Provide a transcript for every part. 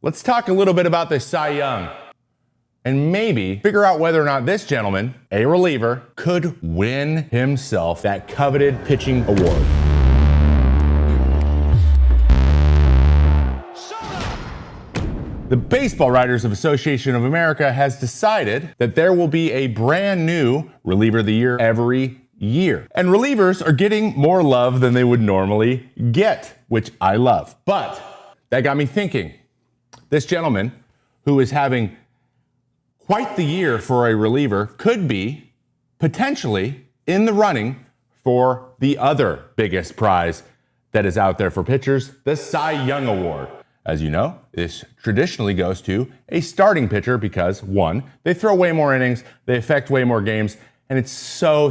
let's talk a little bit about the Cy Young and maybe figure out whether or not this gentleman, a reliever, could win himself that coveted pitching award. The Baseball Writers Association of America has decided that there will be a brand new reliever of the year every year. And relievers are getting more love than they would normally get, which I love. But that got me thinking. This gentleman, who is having quite the year for a reliever, could be potentially in the running for the other biggest prize that is out there for pitchers, the Cy Young Award. As you know, this traditionally goes to a starting pitcher because, one, they throw way more innings, they affect way more games, and it's so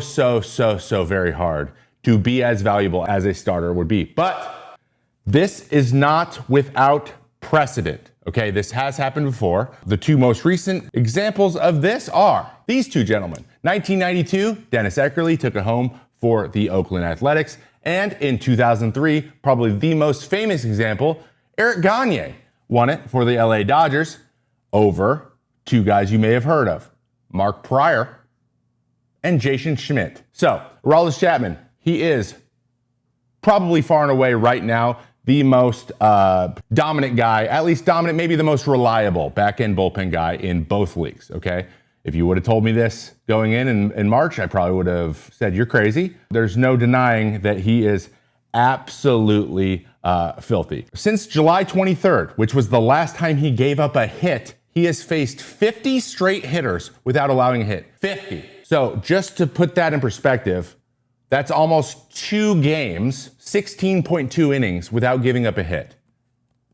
very hard to be as valuable as a starter would be. But this is not without precedent, okay? This has happened before. The two most recent examples of this are these two gentlemen. 1992, Dennis Eckersley took it home for the Oakland Athletics, and in 2003, probably the most famous example, Eric Gagne won it for the LA Dodgers over two guys you may have heard of, Mark Pryor and Jason Schmidt. So, Aroldis Chapman, he is probably far and away right now the most dominant guy, at least dominant, maybe the most reliable back-end bullpen guy in both leagues, okay? If you would have told me this going in March, I probably would have said, you're crazy. There's no denying that he is absolutely filthy. Since July 23rd, which was the last time he gave up a hit, he has faced 50 straight hitters without allowing a hit. 50. So just to put that in perspective, that's almost 2 games, 16.2 innings without giving up a hit.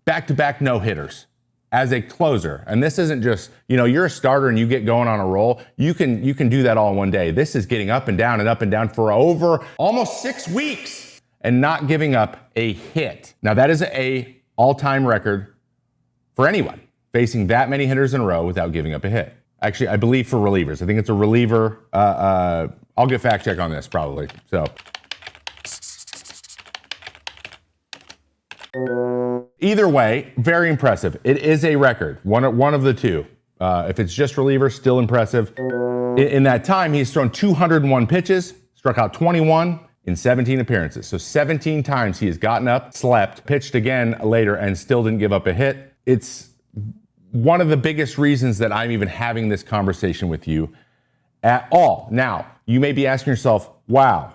Back-to-back no-hitters as a closer. And this isn't just, you're a starter and you get going on a roll. You can do that all in one day. This is getting up and down for over almost 6 weeks and not giving up a hit. Now that is a all-time record for anyone facing that many hitters in a row without giving up a hit. Actually, I believe for relievers. I think it's a reliever. I'll get fact check on this probably. So either way, very impressive. It is a record, one of the two. If it's just reliever, still impressive. In that time, he's thrown 201 pitches, struck out 21 in 17 appearances. So 17 times he has gotten up, slept, pitched again later, and still didn't give up a hit. It's one of the biggest reasons that I'm even having this conversation with you at all. Now, you may be asking yourself, wow,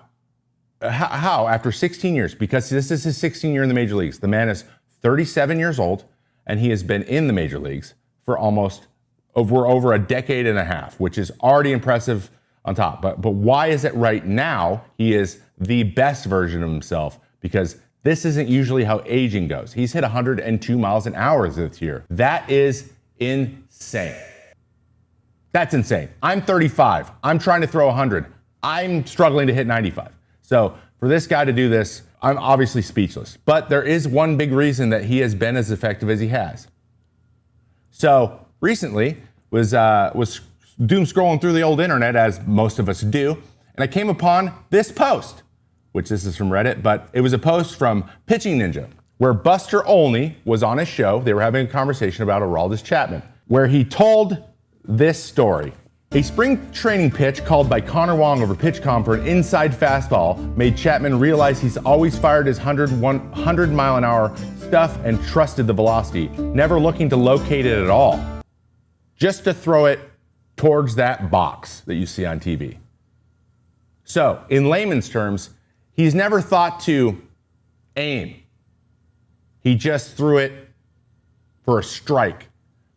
how after 16 years? Because this is his 16th year in the major leagues. The man is 37 years old, and he has been in the major leagues for almost over a decade and a half, which is already impressive on top. But why is it right now he is the best version of himself? Because this isn't usually how aging goes. He's hit 102 miles an hour this year. That is insane. That's insane. I'm 35. I'm trying to throw 100. I'm struggling to hit 95. So for this guy to do this, I'm obviously speechless. But there is one big reason that he has been as effective as he has. So recently was doom scrolling through the old internet, as most of us do, and I came upon this post, which this is from Reddit, but it was a post from Pitching Ninja, where Buster Olney was on his show. They were having a conversation about Aroldis Chapman, where he told this story. A spring training pitch called by Connor Wong over PitchCom for an inside fastball made Chapman realize he's always fired his 100 mile an hour stuff and trusted the velocity, never looking to locate it at all, just to throw it towards that box that you see on TV. So, in layman's terms, he's never thought to aim. He just threw it for a strike.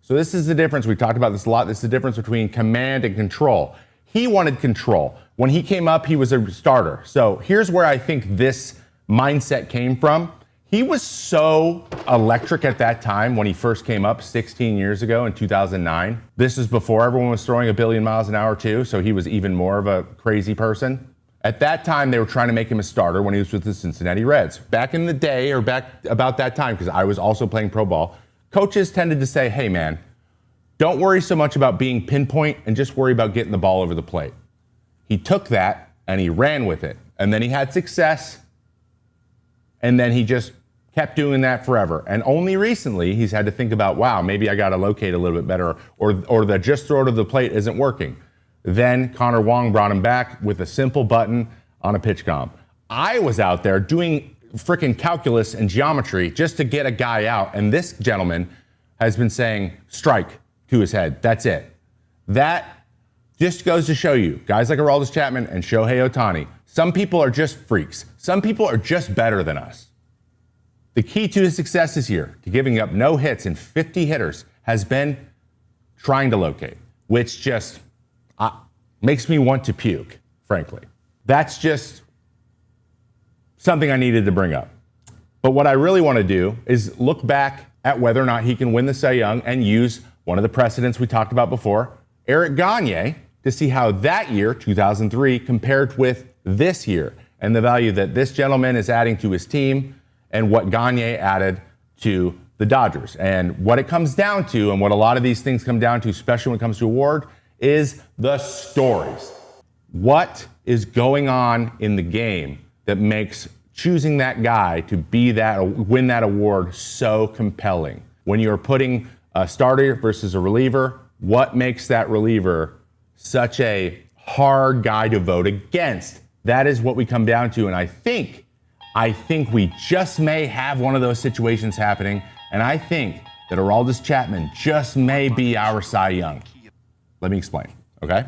So this is the difference. We've talked about this a lot. This is the difference between command and control. He wanted control. When he came up, he was a starter. So here's where I think this mindset came from. He was so electric at that time when he first came up 16 years ago in 2009. This is before everyone was throwing 1 billion miles an hour too, so he was even more of a crazy person. At that time, they were trying to make him a starter when he was with the Cincinnati Reds. Back in the day, or back about that time, because I was also playing pro ball, coaches tended to say, hey man, don't worry so much about being pinpoint and just worry about getting the ball over the plate. He took that and he ran with it. And then he had success. And then he just kept doing that forever. And only recently he's had to think about, wow, maybe I got to locate a little bit better, or the just throw to the plate isn't working. Then Connor Wong brought him back with a simple button on a pitch comp. I was out there doing freaking calculus and geometry just to get a guy out, and this gentleman has been saying strike to his head. That's it. That just goes to show you, guys like Aroldis Chapman and Shohei Ohtani, some people are just freaks. Some people are just better than us. The key to his success this year, to giving up no hits and 50 hitters, has been trying to locate, which just makes me want to puke, frankly. That's just something I needed to bring up. But what I really want to do is look back at whether or not he can win the Cy Young and use one of the precedents we talked about before, Eric Gagne, to see how that year, 2003, compared with this year and the value that this gentleman is adding to his team and what Gagne added to the Dodgers. And what it comes down to, and what a lot of these things come down to, especially when it comes to award, is the stories. What is going on in the game that makes choosing that guy to be that, win that award so compelling? When you're putting a starter versus a reliever, what makes that reliever such a hard guy to vote against? That is what we come down to. And I think we just may have one of those situations happening. And I think that Aroldis Chapman just may be our Cy Young. Let me explain, okay?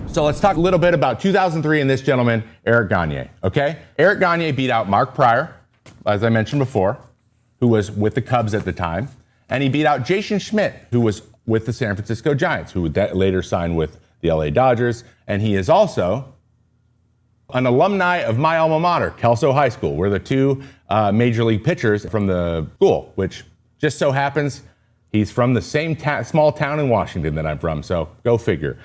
So let's talk a little bit about 2003 and this gentleman, Eric Gagne, okay? Eric Gagne beat out Mark Pryor, as I mentioned before, who was with the Cubs at the time. And he beat out Jason Schmidt, who was with the San Francisco Giants, who would later sign with the LA Dodgers. And he is also an alumni of my alma mater, Kelso High School. We're the two major league pitchers from the school, which just so happens he's from the same small town in Washington that I'm from. So go figure.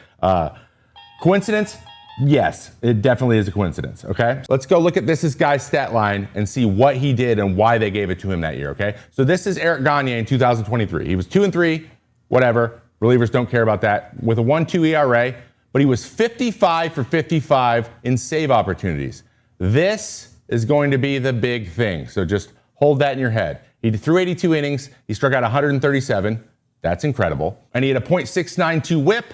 Coincidence? Yes, it definitely is a coincidence, okay? Let's go look at this guy's stat line and see what he did and why they gave it to him that year, okay? So this is Eric Gagne in 2023. He was 2-3, whatever. Relievers don't care about that. With a 1.2 ERA, but he was 55 for 55 in save opportunities. This is going to be the big thing, so just hold that in your head. He threw 82 innings. He struck out 137. That's incredible. And he had a .692 whip,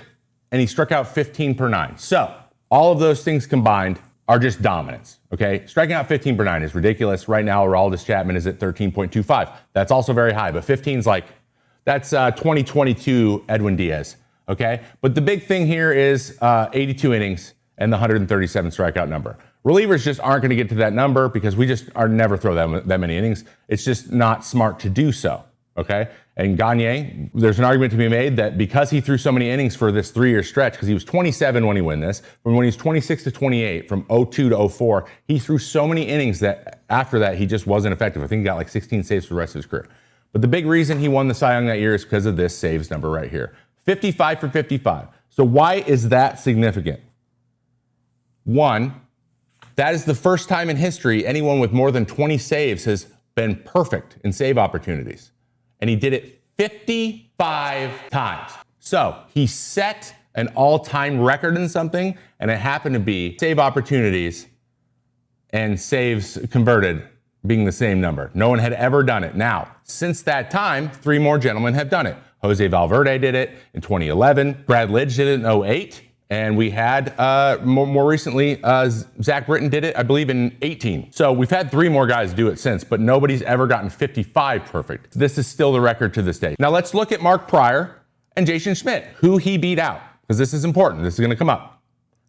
and he struck out 15 per 9. So all of those things combined are just dominance, okay? Striking out 15 per 9 is ridiculous. Right now, Aroldis Chapman is at 13.25. That's also very high, but 15's like, that's 2022 Edwin Diaz, okay? But the big thing here is 82 innings and the 137 strikeout number. Relievers just aren't going to get to that number because we just are never throw that many innings. It's just not smart to do so, okay? And Gagne, there's an argument to be made that because he threw so many innings for this 3-year stretch, because he was 27 when he won this, from when he was 26 to 28, from 02 to 04, he threw so many innings that after that, he just wasn't effective. I think he got like 16 saves for the rest of his career. But the big reason he won the Cy Young that year is because of this saves number right here. 55 for 55. So why is that significant? One, that is the first time in history anyone with more than 20 saves has been perfect in save opportunities. And he did it 55 times. So he set an all-time record in something, and it happened to be save opportunities and saves converted being the same number. No one had ever done it. Now, since that time, 3 more gentlemen have done it. Jose Valverde did it in 2011. Brad Lidge did it in 2008. And we had, more recently, Zach Britton did it, I believe, in 2018. So we've had 3 more guys do it since, but nobody's ever gotten 55 perfect. This is still the record to this day. Now let's look at Mark Pryor and Jason Schmidt, who he beat out, because this is important. This is going to come up.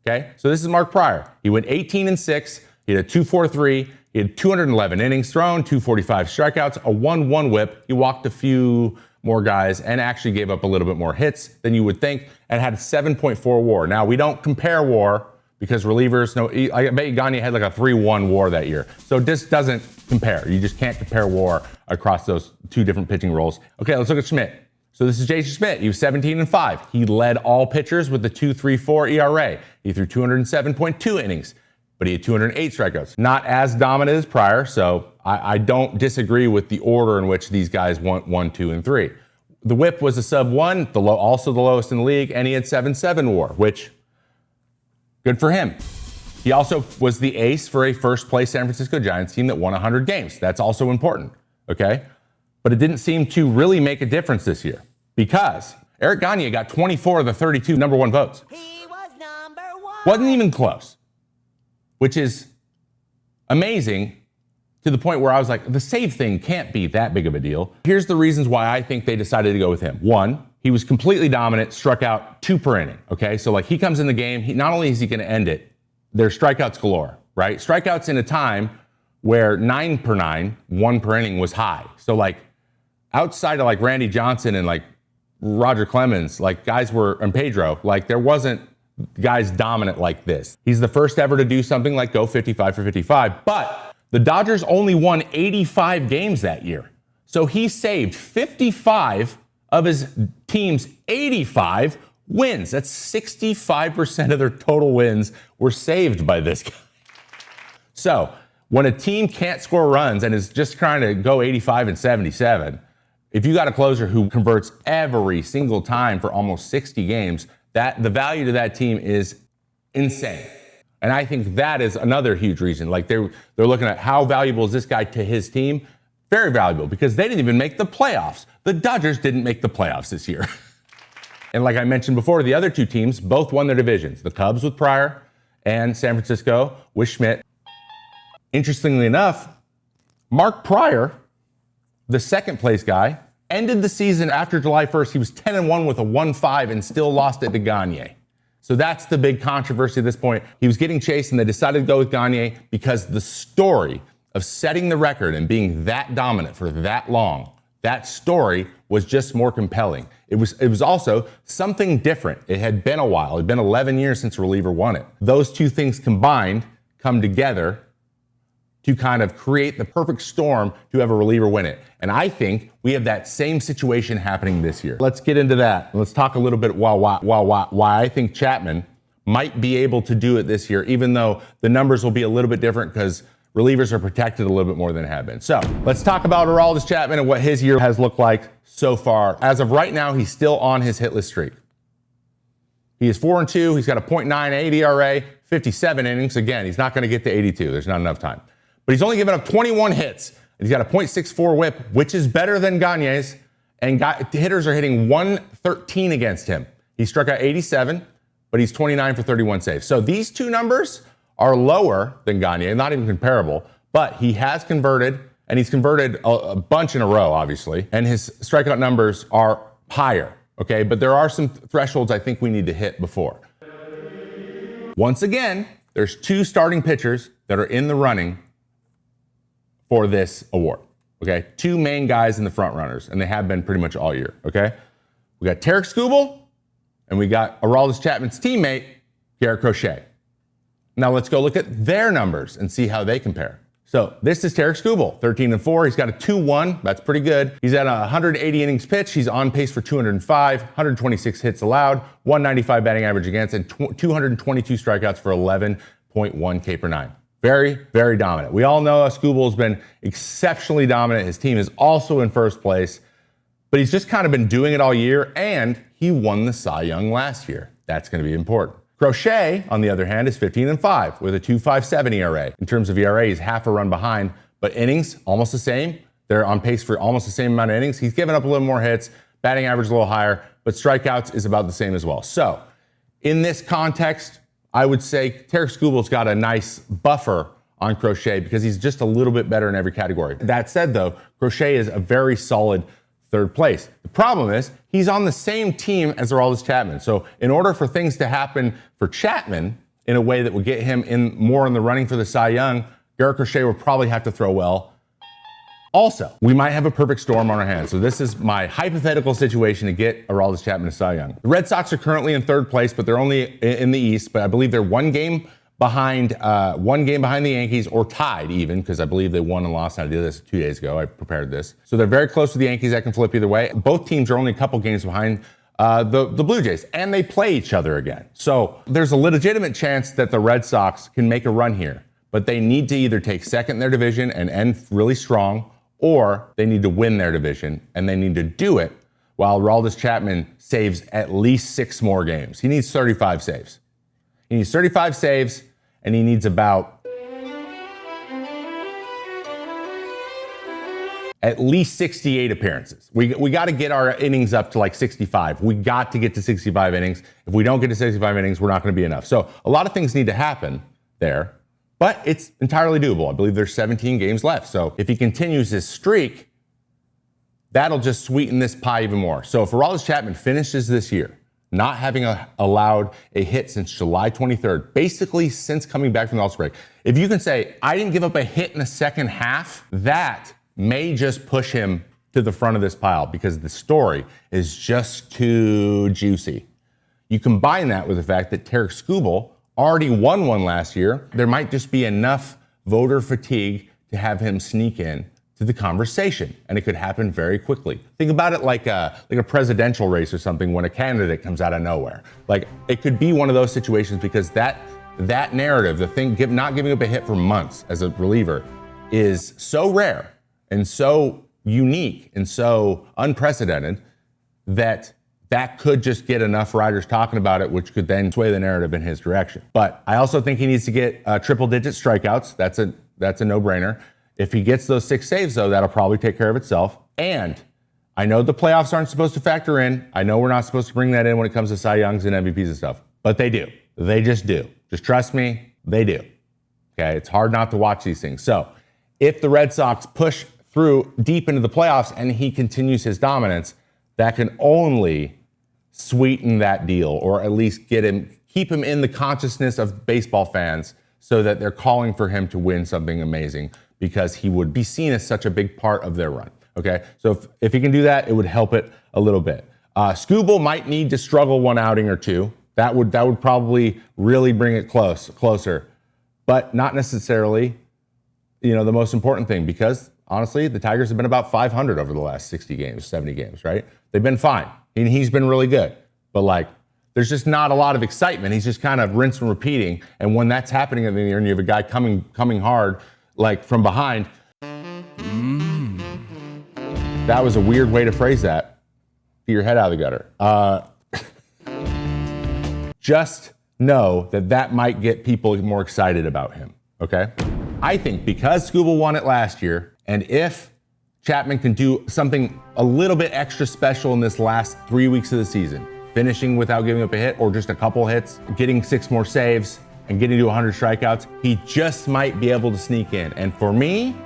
Okay? So this is Mark Pryor. He went 18-6. He had a 2.43. He had 211 innings thrown, 245 strikeouts, a 1-1 whip. He walked a few more guys and actually gave up a little bit more hits than you would think, and had a 7.4 WAR. Now, we don't compare WAR because relievers, I bet Gagne had like a 3.1 WAR that year. So this doesn't compare. You just can't compare WAR across those 2 different pitching roles. Okay, let's look at Schmidt. So this is Jason Schmidt. He was 17-5. He led all pitchers with the 2.34 ERA. He threw 207.2 innings, but he had 208 strikeouts. Not as dominant as Pryor, so I don't disagree with the order in which these guys went 1, 2, and 3. The whip was a sub-1, also the lowest in the league, and he had 7.7 WAR, which, good for him. He also was the ace for a first-place San Francisco Giants team that won 100 games. That's also important, okay? But it didn't seem to really make a difference this year because Eric Gagne got 24 of the 32 number one votes. He was number one. Wasn't even close, which is amazing to the point where I was like, the save thing can't be that big of a deal. Here's the reasons why I think they decided to go with him. One, he was completely dominant, struck out 2 per inning, okay? So like he comes in the game, not only is he gonna end it, there's strikeouts galore, right? Strikeouts in a time where 9 per 9, 1 per inning was high. So like outside of like Randy Johnson and like Roger Clemens, like guys were, and Pedro, like there wasn't guys dominant like this. He's the first ever to do something like go 55 for 55, but the Dodgers only won 85 games that year. So he saved 55 of his team's 85 wins. That's 65% of their total wins were saved by this guy. So when a team can't score runs and is just trying to go 85 and 77, if you got a closer who converts every single time for almost 60 games, that the value to that team is insane. And I think that is another huge reason. Like they're looking at how valuable is this guy to his team? Very valuable because they didn't even make the playoffs. The Dodgers didn't make the playoffs this year. And like I mentioned before, the other 2 teams both won their divisions. The Cubs with Pryor and San Francisco with Schmidt. Interestingly enough, Mark Pryor, the second place guy, ended the season after July 1st. He was 10-1 with a 1.5 and still lost it to Gagne. So that's the big controversy at this point. He was getting chased and they decided to go with Gagne because the story of setting the record and being that dominant for that long, that story was just more compelling. It was also something different. It had been a while. It had been 11 years since a reliever won it. Those 2 things combined come together to kind of create the perfect storm to have a reliever win it. And I think we have that same situation happening this year. Let's get into that. Let's talk a little bit why I think Chapman might be able to do it this year, even though the numbers will be a little bit different because relievers are protected a little bit more than have been. So let's talk about Aroldis Chapman and what his year has looked like so far. As of right now, he's still on his hitless streak. He is 4-2. He's got a .98 ERA, 57 innings. Again, he's not going to get to 82. There's not enough time. But he's only given up 21 hits. He's got a .64 whip, which is better than Gagne's. And hitters are hitting 113 against him. He struck out 87, but he's 29 for 31 saves. So these 2 numbers are lower than Gagne, not even comparable. But he has converted, and he's converted a bunch in a row, obviously. And his strikeout numbers are higher, okay? But there are some thresholds I think we need to hit before. Once again, there's 2 starting pitchers that are in the running for this award, okay? 2 main guys in the front runners, and they have been pretty much all year, okay? We got Tarek Skubal, and we got Aroldis Chapman's teammate, Garrett Crochet. Now let's go look at their numbers and see how they compare. So this is Tarek Skubal, 13-4. He's got a 2.1. That's pretty good. He's at 180 innings pitched. He's on pace for 205, 126 hits allowed, 195 batting average against, and 222 strikeouts for 11.1 K per 9. Very, very dominant. We all know Skubal's been exceptionally dominant. His team is also in first place, but he's just kind of been doing it all year, and he won the Cy Young last year. That's going to be important. Crochet, on the other hand, is 15-5 with a 2.57 ERA. In terms of ERA, he's half a run behind, but innings, almost the same. They're on pace for almost the same amount of innings. He's given up a little more hits, batting average a little higher, but strikeouts is about the same as well. So in this context, I would say Tarek Skubal's got a nice buffer on Crochet because he's just a little bit better in every category. That said, though, Crochet is a very solid 3rd place. The problem is he's on the same team as Aroldis Chapman. So in order for things to happen for Chapman in a way that would get him in more in the running for the Cy Young, Garrett Crochet will probably have to throw well. Also, we might have a perfect storm on our hands. So this is my hypothetical situation to get Aroldis Chapman to Cy Young. The Red Sox are currently in 3rd place, but they're only in the East. But I believe they're one game behind the Yankees, or tied even, because I believe they won and lost. I did this 2 days ago. I prepared this. So they're very close to the Yankees. That can flip either way. Both teams are only a couple games behind the Blue Jays, and they play each other again. So there's a legitimate chance that the Red Sox can make a run here, but they need to either take second in their division and end really strong, or they need to win their division, and they need to do it while Aroldis Chapman saves at least 6 more games. He needs 35 saves. He needs 35 saves, and he needs about at least 68 appearances. We got to get our innings up to like 65. We got to get to 65 innings. If we don't get to 65 innings, we're not going to be enough. So a lot of things need to happen there, but it's entirely doable. I believe there's 17 games left. So if he continues his streak, that'll just sweeten this pie even more. So if Aroldis Chapman finishes this year, not having allowed a hit since July 23rd, basically since coming back from the All-Star break, if you can say, I didn't give up a hit in the second half, that may just push him to the front of this pile because the story is just too juicy. You combine that with the fact that Tarik Skubal already won one last year. There might just be enough voter fatigue to have him sneak in to the conversation, and it could happen very quickly. Think about it like a presidential race or something when a candidate comes out of nowhere. Like, it could be one of those situations because that narrative, the thing, not giving up a hit for months as a reliever, is so rare and so unique and so unprecedented that could just get enough writers talking about it, which could then sway the narrative in his direction. But I also think he needs to get triple-digit strikeouts. That's a no-brainer. If he gets those 6 saves, though, that'll probably take care of itself. And I know the playoffs aren't supposed to factor in. I know we're not supposed to bring that in when it comes to Cy Youngs and MVPs and stuff, but they do. They just do. Just trust me, they do. Okay, it's hard not to watch these things. So if the Red Sox push through deep into the playoffs and he continues his dominance, that can only sweeten that deal, or at least keep him in the consciousness of baseball fans so that they're calling for him to win something amazing because he would be seen as such a big part of their run. Okay, so if he can do that, it would help it a little bit. Skubal might need to struggle one outing or two. That would probably really bring it closer, but not necessarily, the most important thing, because honestly, the Tigers have been about 500 over the last 60 games, 70 games, right? They've been fine. And he's been really good, but there's just not a lot of excitement. He's just kind of rinse and repeating. And when that's happening in the year and you have a guy coming hard, from behind, that was a weird way to phrase that. Get your head out of the gutter. Just know that might get people more excited about him, okay? I think because Skubal won it last year, and if Chapman can do something a little bit extra special in this last 3 weeks of the season, finishing without giving up a hit or just a couple hits, getting 6 more saves, and getting to 100 strikeouts, he just might be able to sneak in. And for me,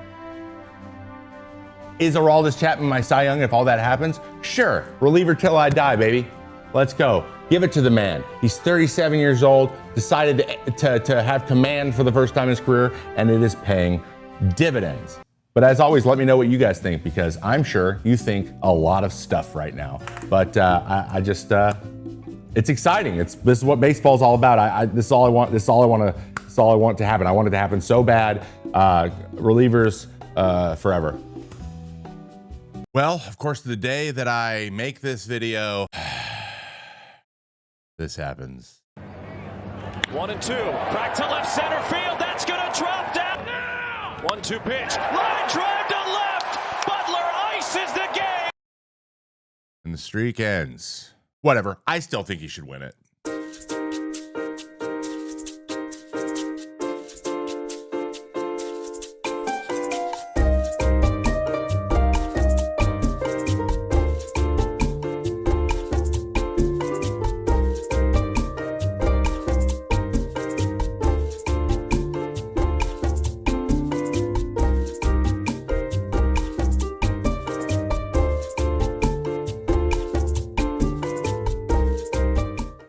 is Aroldis Chapman my Cy Young if all that happens? Sure, reliever till I die, baby. Let's go. Give it to the man. He's 37 years old, decided to have command for the first time in his career, and it is paying dividends. But as always, let me know what you guys think, because I'm sure you think a lot of stuff right now. But it's exciting. This is what baseball is all about. This is all I want. This is all I want to happen. I want it to happen so bad. Relievers forever. Well, of course, the day that I make this video, this happens. 1-2, back to left center field. That's gonna drop down. 1-2 pitch, line drive to left. Butler ices the game. And the streak ends. Whatever. I still think he should win it.